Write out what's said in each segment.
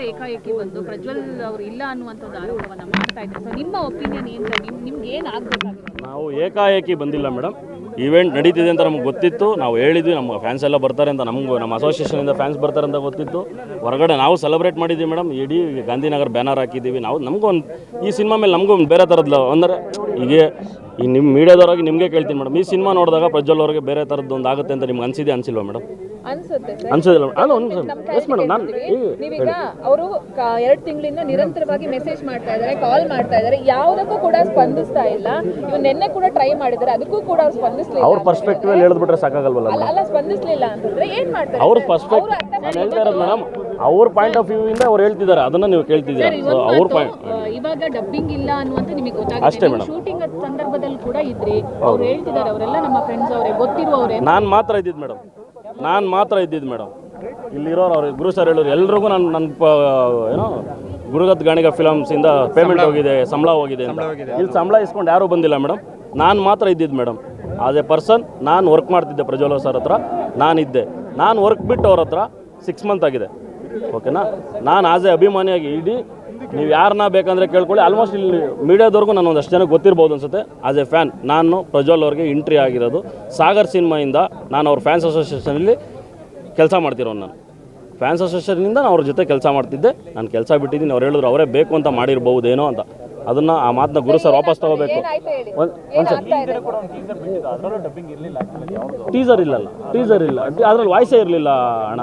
ಏಕಾಏಕಿ ಬಂದು ಪ್ರಜ್ವಲ್ ಅವರು ಇಲ್ಲ ಅನ್ನುವಂಥ ಒಂದು ಆರೋಪವನ್ನು ಮಾಡ್ತಾ ಇದ್ದಾರೆ. ಸೊ ನಿಮ್ಮ ಒಪಿನಿಯನ್ ಏನು ಸರ್? ನಿಮ್ಗೆ ಏನು ಆಗಬೇಕಾಗಿದೆ? ನಾವು ಏಕಾಏಕಿ ಬಂದಿಲ್ಲ ಮೇಡಮ್. ಈವೆಂಟ್ ನಡೀತಿದೆ ಅಂತ ನಮ್ಗೆ ಗೊತ್ತಿತ್ತು. ನಾವು ಹೇಳಿದ್ವಿ ನಮ್ಮ ಫ್ಯಾನ್ಸ್ ಎಲ್ಲ ಬರ್ತಾರೆ ಅಂತ, ನಮಗೂ ನಮ್ಮ ಅಸೋಸಿಯೇಷನಿಂದ ಫ್ಯಾನ್ಸ್ ಬರ್ತಾರೆ ಅಂತ ಗೊತ್ತಿತ್ತು. ಹೊರಗಡೆ ನಾವು ಸೆಲೆಬ್ರೇಟ್ ಮಾಡಿದ್ದೀವಿ ಮೇಡಮ್. ಇಡೀ ಗಾಂಧಿನಗರ ಬ್ಯಾನರ್ ಹಾಕಿದ್ದೀವಿ. ನಾವು ನಮಗೂ ಒಂದು ಈ ಸಿನಿಮಾ ಮೇಲೆ ನಮಗೂ ಒಂದು ಬೇರೆ ಥರದ್ದು ಅಂದರೆ ಈಗ ನಿಮ್ಮ ಮೀಡಿಯಾದವ್ರಾಗಿ ನಿಮಗೆ ಕೇಳ್ತೀನಿ ಮೇಡಮ್, ಈ ಸಿನಿಮಾ ನೋಡಿದಾಗ ಪ್ರಜ್ವಲ್ ಅವ್ರಿಗೆ ಬೇರೆ ಥರದ್ದು ಒಂದು ಆಗುತ್ತೆ ಅಂತ ನಿಮ್ಗೆ ಅನಿಸಿದೆ ಅನಿಸಿಲ್ವಾ ಮೇಡಮ್? ಅನ್ಸೋದಿಲ್ಲ ಅಲ್ಲ ಒಂದು ಎಸ್ ಮೇಡಮ್. ನಾನು ನೀವೀಗ ಅವರು 2 ತಿಂಗಳಿಂದ ನಿರಂತರವಾಗಿ ಮೆಸೇಜ್ ಮಾಡ್ತಾ ಇದ್ದಾರೆ, ಕಾಲ್ ಮಾಡ್ತಾ ಇದ್ದಾರೆ, ಯಾವುದಕ್ಕೂ ಕೂಡ ಸ್ಪಂದಿಸ್ತಾ ಇಲ್ಲ. ಇವ್ ನಿನ್ನೆ ಕೂಡ ಟ್ರೈ ಮಾಡಿದ್ದಾರೆ, ಅದಕ್ಕೂ ಕೂಡ ಅವ್ರು ಸ್ಪಂದಿಸಲಿಲ್ಲ. ಅವ್ರ ಪರ್ಸ್ಪೆಕ್ಟಿವ್ ಅಲ್ಲಿ ಹೇಳಿದ್ಬಿಟ್ರೆ ಸಾಕಾಗಲ್ವಲ್ಲ? ಅಲ್ಲ ಸ್ಪಂದಿಸಲಿಲ್ಲ ಅಂತಂದ್ರೆ ಏನ್ ಮಾಡ್ತಾರೆ? ಅವ್ರ ಪರ್ಸ್ಪೆಕ್ಟಿವ್ ನಾನು ಹೇಳ್ತಾ ಇರೋದು ಮೇಡಮ್, ಅವ್ರ ಪಾಯಿಂಟ್ ಆಫ್ ವ್ಯೂ ಇಂದ ಅವ್ರು ಹೇಳ್ತಿದ್ದಾರೆ, ಅದನ್ನ ನೀವು ಕೇಳ್ತಿದ್ದೀರಾ. ಅವ್ರ ಪಾಯಿಂಟ್ ಇವಾಗ ಡಬ್ಬಿಂಗ್ ಇಲ್ಲ ಅನ್ನುವಂತ ನಿಮಗೆ ಗೊತ್ತಾಗಿದೆ. ಅಷ್ಟೇ ಮೇಡಮ್. ಶೂಟಿಂಗ್ ಸಂದರ್ಭದಲ್ಲಿ ಕೂಡ ಇದ್ರಿ, ಅವ್ರು ಹೇಳ್ತಿದ್ದಾರೆ, ಅವರೆಲ್ಲ ನಮ್ಮ ಫ್ರೆಂಡ್ಸ್ ಅವರೇ, ಗೊತ್ತಿರುವವರೇ. ನಾನು ಮಾತ್ರ ಇದ್ದಿದ್ದು ಮೇಡಮ್. ಇಲ್ಲಿರೋರು ಅವ್ರು ಗುರು ಸರ್ ಹೇಳೋರು ಎಲ್ರಿಗೂ ನನ್ನ ಏನೋ ಗುರುಗತ್ ಗಾಣಿಗ ಫಿಲಮ್ಸಿಂದ ಪೇಮೆಂಟ್ ಹೋಗಿದೆ, ಸಂಬಳ ಹೋಗಿದೆ ಅಂತ. ಇಲ್ಲಿ ಸಂಬಳ ಇಸ್ಕೊಂಡು ಯಾರೂ ಬಂದಿಲ್ಲ ಮೇಡಮ್. ನಾನು ಮಾತ್ರ ಇದ್ದಿದ್ದು ಮೇಡಮ್. ಆಸ್ ಎ ಪರ್ಸನ್ ನಾನು ವರ್ಕ್ ಮಾಡ್ತಿದ್ದೆ ಪ್ರಜ್ವಲ್ ಸರ್ ಹತ್ರ. ನಾನು ವರ್ಕ್ ಬಿಟ್ಟು ಅವ್ರ ಹತ್ರ 6 ಮಂತ್ ಆಗಿದೆ. ಓಕೆನಾ? ನಾನು ಆಸ್ ಎ ಅಭಿಮಾನಿಯಾಗಿ ಇಡೀ ನೀವು ಯಾರನ್ನ ಬೇಕಂದರೆ ಕೇಳ್ಕೊಳ್ಳಿ. ಆಲ್ಮೋಸ್ಟ್ ಇಲ್ಲಿ ಮೀಡಿಯಾದವ್ರಿಗೂ ನಾನು ಒಂದಷ್ಟು ಜನಕ್ಕೆ ಗೊತ್ತಿರ್ಬೋದು ಅನ್ಸುತ್ತೆ. ಆಸ್ ಎ ಫ್ಯಾನ್ ನಾನು ಪ್ರಜ್ವಲ್ ಅವ್ರಿಗೆ ಎಂಟ್ರಿ ಆಗಿರೋದು ಸಾಗರ್ ಸಿನಿಮಾಯಿಂದ. ನಾನು ಅವ್ರ ಫ್ಯಾನ್ಸ್ ಅಸೋಸಿಯೇಷನಲ್ಲಿ ಕೆಲಸ ಮಾಡ್ತಿರೋನು. ನಾನು ಫ್ಯಾನ್ಸ್ ಅಸೋಸಿಯೇಷನಿಂದ ನಾನು ಅವ್ರ ಜೊತೆ ಕೆಲಸ ಮಾಡ್ತಿದ್ದೆ. ನಾನು ಕೆಲಸ ಬಿಟ್ಟಿದ್ದೀನಿ. ಅವ್ರು ಹೇಳಿದ್ರು ಅವರೇ ಬೇಕು ಅಂತ ಮಾಡಿರ್ಬಹುದೇನೋ ಅಂತ. ಅದನ್ನು ಆ ಮಾತನ್ನ ಗುರು ಸರ್ ವಾಪಸ್ ತಗೋಬೇಕು. ಟೀಸರ್ ಇಲ್ಲ ಅದ್ರಲ್ಲಿ ವಾಯ್ಸೇ ಇರಲಿಲ್ಲ ಅಣ್ಣ.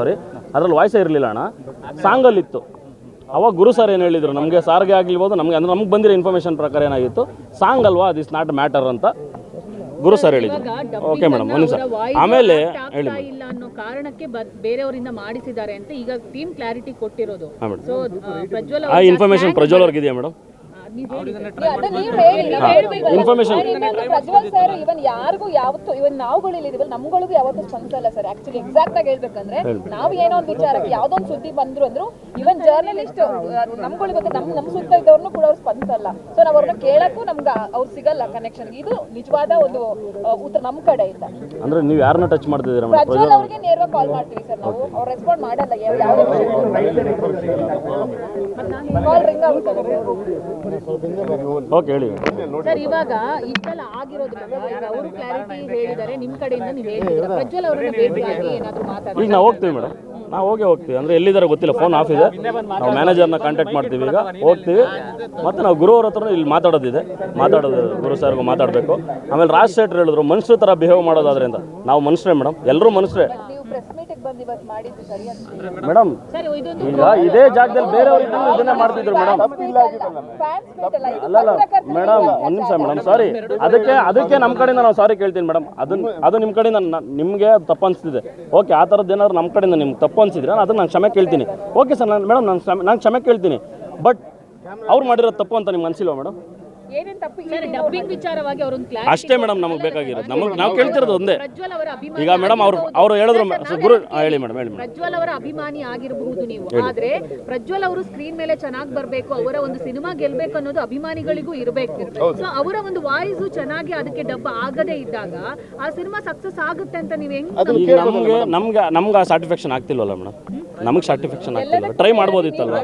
ಸಾರಿ, ಅದ್ರಲ್ಲಿ ವಾಯ್ಸೇ ಇರಲಿಲ್ಲ ಅಣ್ಣ. ಸಾಂಗಲ್ಲಿತ್ತು. ಅವಾಗ ಗುರು ಸರ್ ಏನು ಹೇಳಿದರು ನಮಗೆ, ಸಾರಿಗೆ ಆಗಿರ್ಬೋದು ನಮಗೆ, ಅಂದರೆ ನಮ್ಗೆ ಬಂದಿರೋ ಇನ್ಫಾರ್ಮೇಷನ್ ಪ್ರಕಾರ ಏನಾಗಿತ್ತು, ಸಾಂಗ್ ಅಲ್ವಾ, ದಿಸ್ ನಾಟ್ ಮ್ಯಾಟರ್ ಅಂತ ಗುರು ಸರ್ ಹೇಳಿದ್ರು. ಓಕೆ ಮೇಡಮ್, ಒಂದು ನಿಮಿಷ. ಆಮೇಲೆ ಹೇಳಿ ಇಲ್ಲ ಅನ್ನೋ ಕಾರಣಕ್ಕೆ ಬೇರೆಯವರಿಂದ ಮಾಡಿಸಿದ್ದಾರೆ ಅಂತ ಈಗ ಟೀಮ್ ಕ್ಲಾರಿಟಿ ಕೊಟ್ಟಿರೋದು. ಪ್ರಜ್ವಲ್ ಆ ಇನ್ಫಾರ್ಮೇಷನ್ ಪ್ರಜ್ವಲ್ ಅವ್ರಿಗೆ ಇದೆಯಾ ಮೇಡಮ್? ಇನ್ಫಾರ್ಮೇಶನ್ ಪ್ರಜ್ವಲ್ ಸರ್ ಇವನ್ ಯಾರಿಗೂ ಯಾವತ್ತು ಇವನ್ ನಾವುಗಳಿದ್ದೀವಲ್ಲ ನಮ್ಗಳಿಗೂ ಯಾವತ್ತೂ ಸ್ಪಂದಿಸಲ್ಲ ಸರ್. ಆಕ್ಚುಲಿ ಎಕ್ಸಾಕ್ಟ್ ಆಗಿ ಹೇಳ್ಬೇಕಂದ್ರೆ ನಾವು ಏನೋ ಒಂದು ವಿಚಾರಕ್ಕೆ ಯಾವ್ದೋ ಒಂದು ಸುದ್ದಿ ಅಂದ್ರು ಇವನ್ ಜರ್ನಲಿಸ್ಟ್ ನಮ್ಗಳಿಗೆ ನಮ್ ಸುತ್ತ ಇದ್ದವ್ರನ್ನು ಕೂಡ ಅವ್ರು ಸ್ಪಂದಿಸಲ್ಲ. ಸೊ ನಾವ್ ಅವ್ರನ್ನ ಕೇಳಕ್ಕೂ ನಮ್ಗೆ ಅವ್ರು ಸಿಗಲ್ಲ ಕನೆಕ್ಷನ್. ಇದು ನಿಜವಾದ ಒಂದು ಉತ್ತರ ನಮ್ ಕಡೆಯಿಂದ. ಅಂದ್ರೆ ನೀವು ಯಾರನ್ನ ಟಚ್ ಮಾಡ್ತಿದ್ದೀರಾ? ಪ್ರಜ್ವಲ್ ಅವ್ರಿಗೆ ನೇರವಾಗಿ ಕಾಲ್ ಮಾಡ್ತೀವಿ ಸರ್ ನಾವು. ಅವ್ರು ರೆಸ್ಪಾಂಡ್ ಮಾಡಲ್ಲ ಯಾವುದೇ ಕಾಲ್ ರಿಂಗ್ ಆಗುತ್ತೆ. ಓಕೆ ಹೇಳಿ ಸರ್. ಇವಾಗ ಇಷ್ಟೆಲ್ಲ ಆಗಿರೋದ್ರಿಂದ ಈಗ ಅವರು ಕ್ಲಾರಿಟಿ ಹೇಳಿದ್ದಾರೆ, ನಿಮ್ಮ ಕಡೆಯಿಂದ ನೀವು ಹೇಳಿದ್ದೀರಾ, ಪ್ರಜ್ವಲ್ ಅವರನ್ನ ಭೇಟಿಯಾಗಿ ಏನಾದರೂ ಮಾತಾಡಿ. ಈಗ ನಾವು ಹೋಗ್ತೀವಿ ಮೇಡಮ್, ನಾವು ಹೋಗ್ತೀವಿ. ಅಂದರೆ ಎಲ್ಲಿದ್ದಾರೆ ಗೊತ್ತಿಲ್ಲ, ಫೋನ್ ಆಫ್ ಇದೆ. ನಾವು ಮ್ಯಾನೇಜರ್ನ ಕಾಂಟ್ಯಾಕ್ಟ್ ಮಾಡ್ತೀವಿ. ಈಗ ಹೋಗ್ತೀವಿ. ಮತ್ತು ನಾವು ಗುರು ಅವ್ರ ಹತ್ರ ಇಲ್ಲಿ ಮಾತಾಡೋದು ಗುರು ಸರ್ಗೂ ಮಾತಾಡಬೇಕು. ಆಮೇಲೆ ರಾಜ್ ಶೆಟ್ಟರ್ ಹೇಳಿದ್ರು ಮನುಷ್ಯರ ಥರ ಬಿಹೇವ್ ಮಾಡೋದಾದ್ರಿಂದ ನಾವು ಮನುಷ್ಯರೇ ಮೇಡಮ್, ಎಲ್ಲರೂ ಮನುಷ್ಯರೇ ಮೇಡಮ್. ಈಗ ಇದೇ ಜಾಗದಲ್ಲಿ ಬೇರೆಯವ್ರಿಗೆ ಇದನ್ನೇ ಮಾಡ್ತಿದ್ರು ಮೇಡಮ್. ಅಲ್ಲ ಮೇಡಮ್, ಒಂದು ನಿಮಿಷ ಮೇಡಮ್, ಸಾರಿ. ಅದಕ್ಕೆ ನಮ್ಮ ಕಡೆಯಿಂದ ನಾವು ಸಾರಿ ಕೇಳ್ತೀನಿ ಮೇಡಮ್. ಅದು ನಿಮ್ಮ ಕಡೆಯಿಂದ ನಿಮಗೆ ತಪ್ಪು ಅನಿಸ್ತಿದೆ. ಓಕೆ, ಆ ಥರದ್ದು ಏನಾದ್ರು ನಮ್ಮ ಕಡೆಯಿಂದ ನಿಮ್ಗೆ ತಪ್ಪು ಅನಿಸಿದ್ರೆ ಅದನ್ನು ನಾನು ಕ್ಷಮೆ ಕೇಳ್ತೀನಿ. ಓಕೆ ಸರ್, ಮೇಡಮ್ ನಾನು ಕ್ಷಮೆ ಕೇಳ್ತೀನಿ. ಬಟ್ ಅವ್ರು ಮಾಡಿರೋದು ತಪ್ಪು ಅಂತ ನಿಮ್ಗೆ ಅನಿಸಿಲ್ವಾ ಮೇಡಮ್? ಅಷ್ಟೇ ಮೇಡಮ್ ನಮಗೆ ಬೇಕಾಗಿರೋದು. ನಾವು ಕೇಳ್ತಿರೋದು ಒಂದೇ. ಈಗ ಮೇಡಮ್ ಅವರು ಹೇಳಿದ್ರು ಗುರು ಹೇಳಿ ಮೇಡಮ್, ಹೇಳಿ. ಪ್ರಜ್ವಲ್ ಅವರ ಅಭಿಮಾನಿ ಆಗಿರಬಹುದು ನೀವು, ಆದ್ರೆ ಪ್ರಜ್ವಲ್ ಅವರು ಸ್ಕ್ರೀನ್ ಮೇಲೆ ಚೆನ್ನಾಗಿ ಬರಬೇಕು, ಅವರ ಒಂದು ಸಿನಿಮಾ ಗೆಲ್ಬೇಕು ಅನ್ನೋದು ಅಭಿಮಾನಿಗಳಿಗೂ ಇರಬೇಕು. ಸೊ ಅವರ ಒಂದು ವಾಯ್ಸ್ ಚೆನ್ನಾಗಿ ಅದಕ್ಕೆ ಡಬ್ಬ ಆಗದೇ ಇದ್ದಾಗ ಆ ಸಿನಿಮಾ ಸಕ್ಸಸ್ ಆಗುತ್ತೆ ಅಂತ ನೀವು ಹೆಂಗ್? ನಮ್ಗೆ ಆ ಸ್ಯಾಟಿಸ್ಫ್ಯಾಕ್ಷನ್ ಆಗ್ತಿಲ್ವಲ್ಲ ಮೇಡಮ್. ನಮಗೆ ಸ್ಯಾಟಿಸ್ಫ್ಯಾಕ್ಷನ್ ಆಗ್ತಿಲ್ಲ. ಟ್ರೈ ಮಾಡ್ಬೋದಿತ್ತಲ್ವ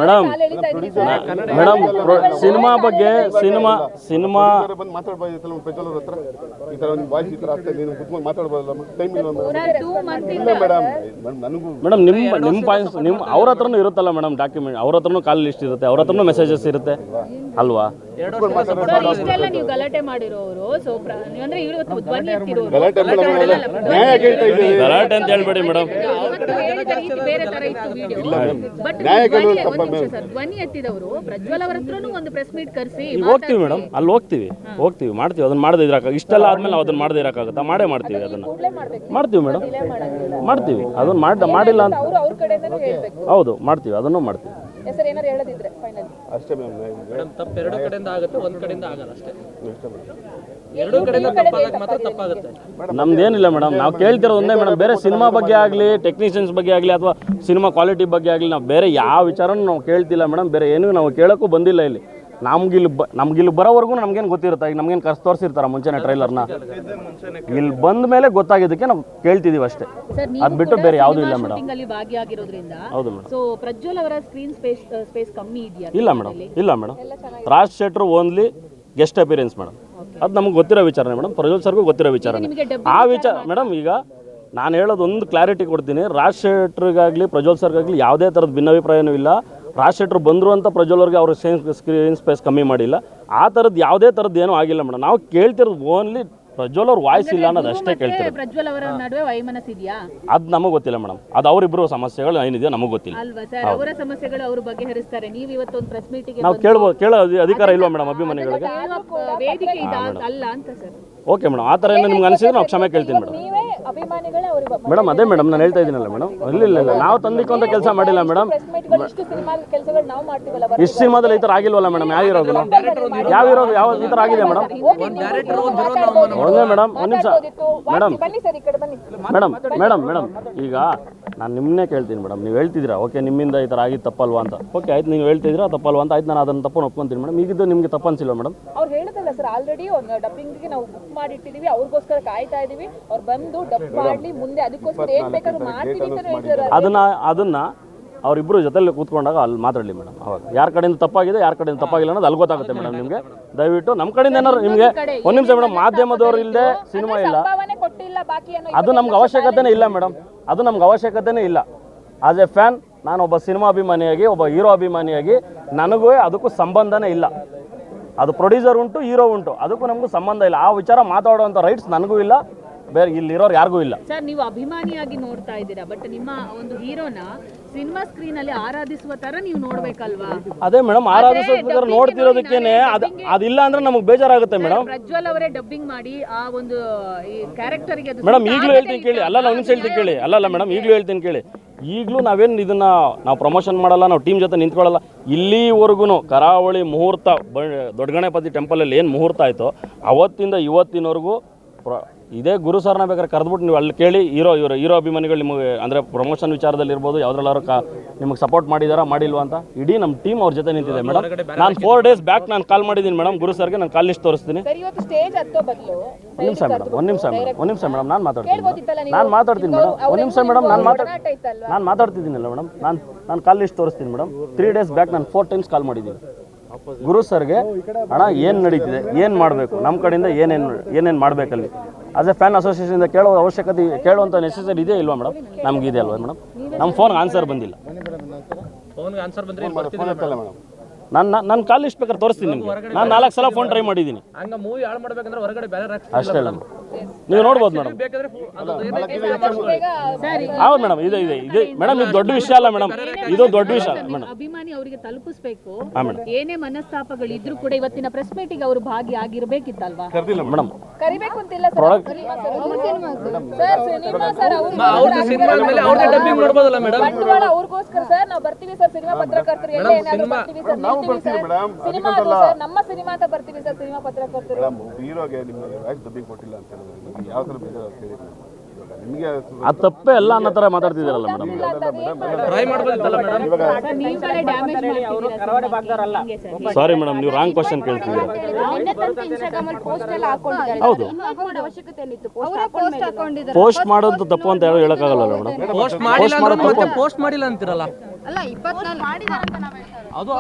ಮೇಡಮ್? ಮೇಡಮ್ ಸಿನಿಮಾ ಬಗ್ಗೆ ಸಿನಿಮಾ ಮೇಡಮ್ ನಿಮ್ಮ ಪಾಯಿಂಟ್ಸ್ ಅವ್ರ ಹತ್ರನೂ ಇರುತ್ತಲ್ಲ ಮೇಡಮ್, ಡಾಕ್ಯುಮೆಂಟ್ ಅವ್ರ ಹತ್ರನೂ ಕಾಲ್ ಲಿಸ್ಟ್ ಇರುತ್ತೆ, ಅವ್ರ ಹತ್ರನೂ ಮೆಸೇಜಸ್ ಇರುತ್ತೆ ಅಲ್ವಾ? ಇಷ್ಟೆಲ್ಲ ನೀವು ಗಲಾಟೆ ಮಾಡಿರೋರು, ಅಂದ್ರೆ ಇವತ್ತು ಧ್ವನಿ ಎತ್ತಿರೋರು, ಗಲಾಟೆ ಅಂತ ಹೇಳ್ಬೇಡಿ ಮೇಡಮ್. ಬೇರೆ ತರ ಇತ್ತು ವಿಡಿಯೋ. ಬಟ್ ಧ್ವನಿ ಎತ್ತಿದವರು ಪ್ರಜ್ವಲ್ ಅವರ ಹತ್ರನೂ ಒಂದು ಪ್ರೆಸ್ ಮೀಟ್ ಕರೆಸಿ ಹೋಗ್ತೀವಿ ಮೇಡಮ್. ಅಲ್ಲಿ ಹೋಗ್ತೀವಿ ಮಾಡ್ತೀವಿ. ಅದನ್ನ ಮಾಡದೇ ಇರಕ್ಕಾಗ ಇಷ್ಟೆಲ್ಲ ಆದ್ಮೇಲೆ ಅದನ್ನ ಮಾಡದೇ ಇರಕ್ಕಾಗತ್ತಾ? ಮಾಡ್ತೀವಿ. ಅದನ್ನ ಮಾಡ್ತೀವಿ ಮೇಡಮ್, ಮಾಡ್ತೀವಿ. ಅದನ್ನ ಮಾಡಿಲ್ಲ ಅಂತ ಹೌದು, ಮಾಡ್ತೀವಿ. ಅದನ್ನು ಮಾಡ್ತೀವಿ. ಎರಡು ಕಡೆಯಿಂದ ಆಗುತ್ತೆ, ಒಂದ್ ಕಡೆಯಿಂದ ಆಗಲ್ಲ ಅಷ್ಟೇ. ಎರಡು ಕಡೆಯಿಂದ ತಪ್ಪಾಗಕ್ಕೆ ಮಾತ್ರ ತಪ್ಪಾಗುತ್ತೆ. ನಮ್ದೇನಿಲ್ಲ ಮೇಡಮ್, ನಾವು ಕೇಳ್ತಿರೋದು ಒಂದೇ ಮೇಡಮ್. ಬೇರೆ ಸಿನಿಮಾ ಬಗ್ಗೆ ಆಗಲಿ, ಟೆಕ್ನಿಷಿಯನ್ಸ್ ಬಗ್ಗೆ ಆಗಲಿ, ಅಥವಾ ಸಿನಿಮಾ ಕ್ವಾಲಿಟಿ ಬಗ್ಗೆ ಆಗಲಿ ನಾವು ಬೇರೆ ಯಾವ ವಿಚಾರನೂ ನಾವು ಕೇಳ್ತಿಲ್ಲ ಮೇಡಮ್. ಬೇರೆ ಏನೂ ನಾವು ಕೇಳೋಕ್ಕೂ ಬಂದಿಲ್ಲ ಇಲ್ಲಿ. ನಮ್ಗಿಲ್ಲಿ ಬರೋವರೆಗೂ ನಮ್ಗೇನು ಗೊತ್ತಿರುತ್ತೆ, ಈಗ ನಮ್ಗೇನು ತೋರಿಸಿರ್ತಾರ ಮುಂಚೆನೇ ಟ್ರೈಲರ್ನ, ಇಲ್ಲಿ ಬಂದ ಮೇಲೆ ಗೊತ್ತಾಗಿದ್ದಕ್ಕೆ ನಾವು ಕೇಳ್ತಿದೀವಿ ಅಷ್ಟೇ, ಅದು ಬಿಟ್ಟು ಬೇರೆ ಯಾವುದೂ ಇಲ್ಲ ಮೇಡಮ್. ಅಲ್ಲಿ ಭಾಗಿಯಾಗಿರೋದ್ರಿಂದ ಹೌದು ಮೇಡಮ್. ಸೊ ಪ್ರಜ್ವಲ್ ಅವರ ಸ್ಕ್ರೀನ್ ಸ್ಪೇಸ್ ಕಮ್ಮಿ ಇದೆಯಾ? ಇಲ್ಲ ಮೇಡಮ್ ರಾಜ್ ಶೆಟ್ರು ಓನ್ಲಿ ಗೆಸ್ಟ್ ಅಪಿಯರೆನ್ಸ್ ಮೇಡಮ್, ಅದು ನಮ್ಗೆ ಗೊತ್ತಿರೋ ವಿಚಾರನೇ ಮೇಡಮ್, ಪ್ರಜ್ವಲ್ ಸರ್ಗೂ ಗೊತ್ತಿರೋ ವಿಚಾರನೇ ಆ ವಿಚಾರ ಮೇಡಮ್. ಈಗ ನಾನು ಹೇಳೋದು ಒಂದು ಕ್ಲಾರಿಟಿ ಕೊಡ್ತೀನಿ, ರಾಜ್ ಶೆಟ್ರಿಗಾಗಲಿ ಪ್ರಜ್ವಲ್ ಸರ್ಗಾಗಲಿ ಯಾವುದೇ ಥರದ ಭಿನ್ನಾಭಿಪ್ರಾಯನೂ ಇಲ್ಲ. ರಾಜ್ ಶೆಟ್ರು ಬಂದರು ಅಂತ ಪ್ರಜ್ವಲ್ ಅವ್ರಿಗೆ ಅವ್ರ ಸ್ಕ್ರೀನ್ ಸ್ಪೇಸ್ ಕಮ್ಮಿ ಮಾಡಿಲ್ಲ, ಆ ಥರದ್ದು ಯಾವುದೇ ಥರದ್ದು ಏನೂ ಆಗಿಲ್ಲ ಮೇಡಮ್. ನಾವು ಕೇಳ್ತಿರೋದು ಓನ್ಲಿ ಪ್ರಜ್ವಲ್ ಅವ್ರ ವಾಯ್ಸ್ ಇಲ್ಲ ಅನ್ನೋದು ಅಷ್ಟೇ ಕೇಳ್ತಿರೋದು. ಪ್ರಜ್ವಲ್ ಅವರ ನಡುವೆ ವೈಮನಸ್ ಇದೆಯಾ? ಅದು ನಮಗೆ ಗೊತ್ತಿಲ್ಲ ಮೇಡಮ್, ಅದು ಅವರಿಬ್ಬರು ಸಮಸ್ಯೆಗಳು ಏನಿದೆಯೋ ನಮಗೆ ಗೊತ್ತಿಲ್ಲ ಅಲ್ವಾ ಸರ್? ಅವರ ಸಮಸ್ಯೆಗಳು ಅವರು ಬಗೆಹರಿಸ್ತಾರೆ. ನೀವು ಇವತ್ತು ಒಂದು ಪ್ರೆಸ್ ಮೀಟಿಂಗ್ ನಾವು ಕೇಳೋ ಅಧಿಕಾರ ಇಲ್ವಾ ಮೇಡಮ್ ಅಭಿಮಾನಿಗಳಿಗೆ? ವೇದಿಕೆ ಅಲ್ಲ ಅಂತ ಸರ್. ಓಕೆ ಮೇಡಮ್, ಆ ಥರ ಏನೋ ನಿಮ್ಗೆ ಅನಿಸಿದ್ರೆ ನಾವು ಕ್ಷಮೆ ಕೇಳ್ತೀನಿ ಮೇಡಮ್. ನೀವೇ ಅಭಿಮಾನಿಗಳೇ ಅವ್ರಿಗೆ ಮೇಡಮ್ ಅದೇ ಮೇಡಮ್ ನಾನು ಹೇಳ್ತಾ ಇದ್ದೀನಲ್ಲ ಮೇಡಮ್, ಇಲ್ಲ ನಾವು ತಂದಿಕ್ಕಂತ ಕೆಲಸ ಮಾಡಿಲ್ಲ ಮೇಡಮ್. ಇಷ್ಟು ಸಿನಿಮಾ ಕೆಲಸಗಳು ನಾವು ಮಾಡ್ತೀವಲ್ಲ, ಇಷ್ಟು ಸಿನಿಮಾದಲ್ಲಿ ಈ ಥರ ಆಗಿಲ್ವಲ್ಲ ಮೇಡಮ್? ಯಾವ ಈ ಥರ ಆಗಿದೆ ಮೇಡಮ್? ಒಂದೇ ಮೇಡಮ್, ಒಂದು ನಿಮಿಷ ಮೇಡಮ್ ಬನ್ನಿ ಸರ್ ಈ ಕಡೆ ಬನ್ನಿ. ಮೇಡಮ್ ಈಗ ನಾನು ನಿಮ್ಮನ್ನೇ ಕೇಳ್ತೀನಿ ಮೇಡಮ್, ನೀವು ಹೇಳ್ತಿದ್ದೀರಾ ಓಕೆ ನಿಮ್ಮಿಂದ ಈ ಥರ ಆಗಿದ್ದು ತಪ್ಪಲ್ವಾ ಅಂತ. ಓಕೆ ಆಯ್ತು, ನೀವು ಹೇಳ್ತಿದ್ದೀರಾ ತಪ್ಪಲ್ವಾ ಅಂತ, ಆಯ್ತು ನಾನು ಅದನ್ನು ತಪ್ಪನ್ನು ಒಪ್ಕೊಂತೀನಿ ಮೇಡಮ್. ಈಗಿದ್ದು ನಿಮಗೆ ತಪ್ಪು ಅನಿಸಿಲ್ವ ಮೇಡಮ್? ಅವ್ರು ಹೇಳಿದಲ್ಲ ಸರ್, ಆಲ್ರೆಡಿ ಒಂದು ಡಬ್ಬಿಂಗ್ಗೆ ನಾವು ಬುಕ್ ಮಾಡಿಟ್ಟಿದೀವಿ, ಅವ್ರಿಗೋಸ್ಕರ ಕಾಯ್ತಾ ಇದೀವಿ, ಅವ್ರು ಬಂದು ಡಬ್ ಮಾಡ್ಲಿ ಮುಂದೆ, ಅದಕ್ಕೋಸ್ಕರ ಏನ್ ಬೇಕಾದ್ರೂ ಮಾಡ್ತೀವಿ ಅಂತ ಹೇಳ್ತಾರೆ. ಅದನ್ನ ಅವರಿಬ್ಬರು ಜೊತೆಲಿ ಕೂತ್ಕೊಂಡಾಗ ಅಲ್ಲಿ ಮಾತಾಡಲಿ ಮೇಡಮ್. ಅವಾಗ ಯಾರ ಕಡೆಯಿಂದ ತಪ್ಪಾಗಿದೆ ಯಾರ ಕಡೆಯಿಂದ ತಪ್ಪಾಗಿಲ್ಲ ಅನ್ನೋದು ಅಲ್ಲಿ ಗೊತ್ತಾಗುತ್ತೆ ಮೇಡಮ್ ನಿಮಗೆ. ದಯವಿಟ್ಟು ನಮ್ಮ ಕಡೆಯಿಂದ ಏನಾದ್ರು ನಿಮಗೆ ಒಂದು ನಿಮಿಷ ಮೇಡಮ್, ಮಾಧ್ಯಮದವ್ರು ಇಲ್ಲದೆ ಸಿನಿಮಾ ಇಲ್ಲ, ಕೊಟ್ಟಿಲ್ಲ ಬಾಕಿ ಅನ್ನೋ ಅದು ನಮ್ಗೆ ಅವಶ್ಯಕತೆನೇ ಇಲ್ಲ ಮೇಡಮ್, ಅದು ನಮ್ಗೆ ಅವಶ್ಯಕತೆನೇ ಇಲ್ಲ. ಆಸ್ ಎ ಫ್ಯಾನ್ ನಾನು ಒಬ್ಬ ಸಿನಿಮಾ ಅಭಿಮಾನಿಯಾಗಿ, ಒಬ್ಬ ಹೀರೋ ಅಭಿಮಾನಿಯಾಗಿ ನನಗೂ ಅದಕ್ಕೂ ಸಂಬಂಧನೇ ಇಲ್ಲ. ಅದು ಪ್ರೊಡ್ಯೂಸರ್ ಉಂಟು, ಹೀರೋ ಉಂಟು, ಅದಕ್ಕೂ ನಮಗೂ ಸಂಬಂಧ ಇಲ್ಲ. ಆ ವಿಚಾರ ಮಾತಾಡುವಂಥ ರೈಟ್ಸ್ ನನಗೂ ಇಲ್ಲ, ಬೇರೆ ಇಲ್ಲಿರೋರು ಯಾರಿಗೂ ಇಲ್ಲ. ಸರ್ ನೀವು ಅಭಿಮಾನಿಯಾಗಿ ನೋಡ್ತಾ ಇದ್ದೀರಾ, ಬಟ್ ನಿಮ್ಮ ಒಂದು ಹೀರೋನ ಸಿನಿಮಾ ಸ್ಕ್ರೀನ್ ಅಲ್ಲಿ ಆರಾಧಿಸುವ ತರ ನೀವು ನೋಡ್ಬೇಕಲ್ವಾ? ಅದೇ ಮೇಡಮ್, ಆರಾಧಿಸೋದಕ್ಕೆ ನೋಡ್ತಿರೋದಕ್ಕೇನೆ ಅದಿಲ್ಲ ಅಂದ್ರೆ ನಮಗೆ ಬೇಜಾರಾಗುತ್ತೆ ಮೇಡಮ್. ಪ್ರಜ್ವಲ್ ಅವರೇ ಡಬ್ಬಿಂಗ್ ಮಾಡಿ ಆ ಒಂದು ಈ ಕ್ಯಾರೆಕ್ಟರ್ ಗೆ ಮೇಡಮ್ ಈಗಲೂ ಹೇಳ್ತೀನಿ ಕೇಳಿ, ಅಲ್ಲ ಒಂದು ನಿಮಿಷ ಹೇಳ್ತೀನಿ ಕೇಳಿ, ಅಲ್ಲ ಮೇಡಮ್ ಈಗಲೂ ಹೇಳ್ತೀನಿ ಕೇಳಿ, ಈಗಲೂ ನಾವೇನು ಇದನ್ನ ನಾವು ಪ್ರಮೋಷನ್ ಮಾಡಲ್ಲ, ನಾವು ಟೀಮ್ ಜೊತೆ ನಿಂತ್ಕೊಳ್ಳಲ್ಲ. ಇಲ್ಲಿವರೆಗೂ ಕರಾವಳಿ ಮುಹೂರ್ತ ದೊಡ್ಡ ಗಣಪತಿ ಟೆಂಪಲಲ್ಲಿ ಏನು ಮುಹೂರ್ತ ಆಯಿತೋ ಅವತ್ತಿಂದ ಇವತ್ತಿನವರೆಗೂ ಇದೇ ಗುರು ಸರ್ನ ಬೇಕಾದ್ರೆ ಕರೆದ್ಬಿಟ್ಟು ನೀವು ಅಲ್ಲಿ ಕೇಳಿ, ಹೀರೋ ಅಭಿಮಾನಿಗಳು ನಿಮಗೆ ಅಂದರೆ ಪ್ರಮೋಷನ್ ವಿಚಾರದಲ್ಲಿ ಇರ್ಬೋದು, ಯಾವುದ್ರಲ್ಲಾರು ನಿಮಗೆ ಸಪೋರ್ಟ್ ಮಾಡಿದಾರಾ ಮಾಡಿಲ್ವಾ ಅಂತ ಇಡೀ ನಮ್ಮ ಟೀಮ್ ಅವ್ರ ಜೊತೆ ನಿಂತಿದೆ ಮೇಡಮ್. ನಾನು 4 days ಬ್ಯಾಕ್ ನಾನು ಕಾಲ್ ಮಾಡಿದ್ದೀನಿ ಮೇಡಮ್ ಗುರು ಸರ್ಗೆ, ನಾನು ಕಾಲ್ ಲಿಸ್ಟ್ ತೋರಿಸ್ತೀನಿ. ಒಂದು ನಿಮಿಷ ಮೇಡಮ್ ನಾನು ಮಾತಾಡ್ತೀನಿ ಮೇಡಮ್, ಒಂದು ನಿಮಿಷ ಮೇಡಮ್ ನಾನು ಮಾತಾಡ್ತಿದ್ದೀನಲ್ಲ ಮೇಡಮ್, ನಾನು ಕಾಲ್ ಲಿಸ್ಟ್ ತೋರಿಸ್ತೀನಿ ಮೇಡಮ್. 3 days ಬ್ಯಾಕ್ ನಾನು 4 times ಕಾಲ್ ಮಾಡಿದ್ದೀನಿ ಗುರು ಸರ್ಗೆ. ಅಣ್ಣ ಏನು ನಡೀತಿದೆ, ಏನು ಮಾಡಬೇಕು, ನಮ್ಮ ಕಡೆಯಿಂದ ಏನೇನು ಮಾಡಬೇಕಲ್ಲಿ ಆಸ್ ಎ ಫ್ಯಾನ್ ಅಸೋಸಿಯೇಷನಿಂದ ಕೇಳುವಂಥ ನೆಸೆಸರಿ ಇದೆಯಾ ಇಲ್ವಾ ಮೇಡಮ್? ನಮ್ಗೆ ಇದೆ ಅಲ್ವಾ ಮೇಡಮ್? ನಮ್ಮ ಫೋನ್ಗೆ ಆನ್ಸರ್ ಬಂದಿಲ್ಲ. ನಾನು ಕಾಲ್ ಲಿಸ್ಟ್ ಬೇಕಾದ್ರೆ ತೋರಿಸ್ತೀನಿ ನಿಮಗೆ. ನಾನು 4 ಸಲ ಫೋನ್ ಟ್ರೈ ಮಾಡಿದ್ದೀನಿ ಅಷ್ಟೇ ಅಲ್ಲ. ನೀವು ನೋಡ್ಬೋದು ಮೇಡಮ್. ಹೌದು ಮೇಡಮ್, ಇದೆ ಮೇಡಮ್, ಇದು ದೊಡ್ಡ ವಿಷಯ ಅಲ್ಲ ಮೇಡಮ್, ಇದು ದೊಡ್ಡ ವಿಷಯ ಮೇಡಮ್. ಅಭಿಮಾನಿ ಅವರಿಗೆ ತಲುಪಿಸಬೇಕು. ಏನೇ ಮನಸ್ತಾಪಗಳು ಇದ್ರೂ ಕೂಡ ಇವತ್ತಿನ ಪ್ರೆಸ್ ಮೀಟಿಗೆ ಅವರು ಭಾಗಿಯಾಗಿರ್ಬೇಕಿತ್ತಲ್ವಾ ಮೇಡಮ್? ಕರಿಬೇಕು ಅಂತಿಲ್ಲ ಸರ್, ಬಂಡವಾಳ ಅವ್ರಿಗೋಸ್ಕರ ಸರ್ ನಾವು ಬರ್ತೀವಿ ಸರ್, ಸಿನಿಮಾ ಪತ್ರಕರ್ತರು ಎಲ್ಲ ಏನಾದ್ರು ಬರ್ತೀವಿ ಸರ್, ಸಿನಿಮಾ ಅದು ಸರ್, ನಮ್ಮ ಸಿನಿಮಾ ಅಂತ ಬರ್ತೀವಿ ಸರ್, ಸಿನಿಮಾ ಪತ್ರಕರ್ತರು. ಹೀರೋಗೆ ನಿಮಗೆ ವಾಯ್ಸ್ ಡಬ್ಬಿಂಗ್ ಕೊಟ್ಟಿಲ್ಲ ಅಂತ ಹೇಳಿದ್ರೆ ಯಾವ ಥರ ಬೇಜಾರು ನಿಮಗೆ? ಅದು ತಪ್ಪೇ ಎಲ್ಲ ಅನ್ನೋ ಥರ ಮಾತಾಡ್ತಿದ್ದೀರಲ್ಲ ಮೇಡಮ್. ಸಾರಿ ಮೇಡಮ್, ನೀವು ರಾಂಗ್ ಕ್ವಶನ್ ಕೇಳ್ತಿದ್ದೀರಾ. ಹೌದು, ಪೋಸ್ಟ್ ಮಾಡೋದು ತಪ್ಪು ಅಂತ ಯಾರು ಹೇಳಕ್ಕಾಗಲ್ಲ ಮೇಡಮ್. ಪೋಸ್ಟ್ ಮಾಡಿಲ್ಲ ಅಂತಿರಲ್ಲ, ಅದು